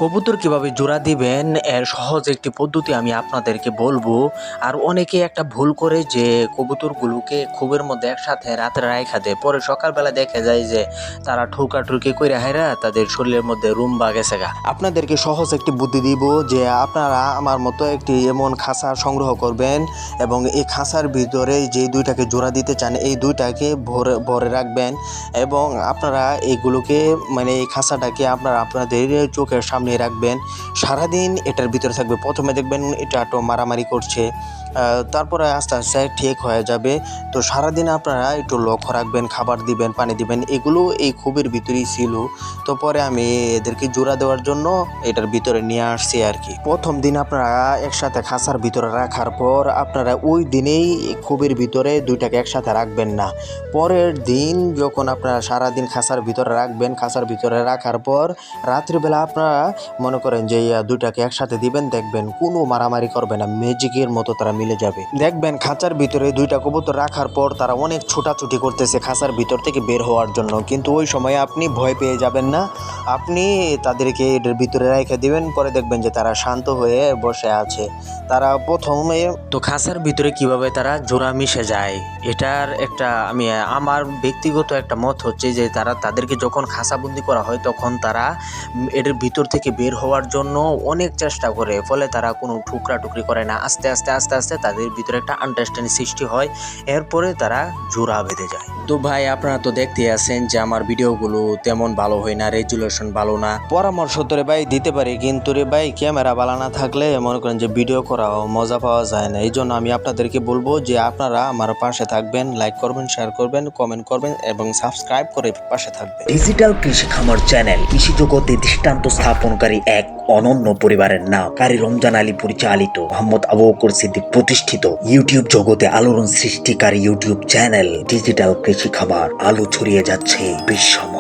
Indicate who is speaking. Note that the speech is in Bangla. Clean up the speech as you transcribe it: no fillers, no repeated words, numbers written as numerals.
Speaker 1: কবুতর কিভাবে জোড়া দিবেন এর সহজ একটি পদ্ধতি আমি আপনাদেরকে বলবো। আর অনেকে একটা ভুল করে যে কবুতরগুলোকে খোপের মধ্যে একসাথে রাতে রাইখা দেয়, পরে সকালবেলা দেখা যায় যে তারা ঠোকাঠুকি করে হাইরা তাদের শরীরের মধ্যে রুম্বা গেছে গা। আপনাদেরকে সহজ একটি বুদ্ধি দিব যে আপনারা আমার মতো একটি এমন খাঁচা সংগ্রহ করবেন এবং এই খাঁচার ভিতরে যে দুইটাকে জোড়া দিতে চান এই দুইটাকে ভরে রাখবেন এবং আপনারা এইগুলোকে মানে এই খাঁচাটাকে আপনাদের চোখের সামনে রাখবেন। সারাদিন এটার ভিতরে থাকবে। প্রথমে দেখবেন এটা একটু মারামারি করছে, তারপরে আস্তে আস্তে ঠিক হয়ে যাবে। তো সারাদিন আপনারা একটু লক্ষ্য রাখবেন, খাবার দিবেন, পানি দিবেন, এগুলো এই খুবের ভিতরেই ছিল। তো পরে আমি এদেরকে জোড়া দেওয়ার জন্য এটার ভিতরে নিয়ে আসছি আর কি। প্রথম দিন আপনারা একসাথে খাঁচার ভিতরে রাখার পর আপনারা ওই দিনেই খুবের ভিতরে দুইটাকে একসাথে রাখবেন না। পরের দিন যখন আপনারা সারাদিন খাঁচার ভিতরে রাখবেন, খাঁচার ভিতরে রাখার পর রাত্রিবেলা আপনারা মনে করেন যে দুইটাকে একসাথে দিবেন, দেখবেন কোনো মারামারি করবে না, ম্যাজিকের মতো তারা মিলে যাবে। দেখবেন খাঁচার ভিতরে দুইটা কবুতর রাখার পর তারা অনেক ছোটাছুটি করতেছে খাঁচার ভিতর থেকে বের হওয়ার জন্য, কিন্তু ওই সময় আপনি ভয় পেয়ে যাবেন না। আপনি তাদেরকে এটার ভিতরে রেখে দিবেন, পরে দেখবেন যে তারা শান্ত হয়ে বসে আছে। তারা প্রথমে তো খাঁচার ভিতরে কিভাবে তারা জোড়া মিশে যায় এটার একটা আমার ব্যক্তিগত একটা মত হচ্ছে যে তাদেরকে যখন খাঁচাবন্দি করা হয় তখন তারা এটার ভিতর থেকে বের হওয়ার জন্য অনেক চেষ্টা করে, ফলে তারা কোনো টুকরি করে না। আস্তে আস্তে তাদের ভিতরে একটা আন্ডারস্ট্যান্ডিং সৃষ্টি হয়, এরপরে তারা জোড়া বেঁধে যায়। তো ভাই আপনারা তো দেখতে আছেন যে আমার ভিডিওগুলো তেমন ভালো হয় না, রেজুলেশন ভালো না। পরামর্শ তো রে ভাই দিতে পারি, কিন্তু রে ভাই ক্যামেরা ভালো না থাকলে মনে করেন যে ভিডিও করাও মজা পাওয়া যায় না। এই জন্য আমি আপনাদেরকে বলবো যে আপনারা আমার পাশে থাকবেন, লাইক করবেন, শেয়ার করবেন, কমেন্ট করবেন এবং সাবস্ক্রাইব করে পাশে থাকবেন।
Speaker 2: ডিজিটাল কৃষি খামার চ্যানেল কৃষি জগতে দৃষ্টান্ত স্থাপনকারী এক অনন্য পরিবারের নাম কারি রমজান আলী পরিচালিত, মোহাম্মদ আবু বকর সিদ্দিক প্রতিষ্ঠিত ইউটিউব জগতে আলোড়ন সৃষ্টিকারী ইউটিউব চ্যানেল ডিজিটাল কৃষি খামার আলো ছড়িয়ে যাচ্ছে বিশ্বময়।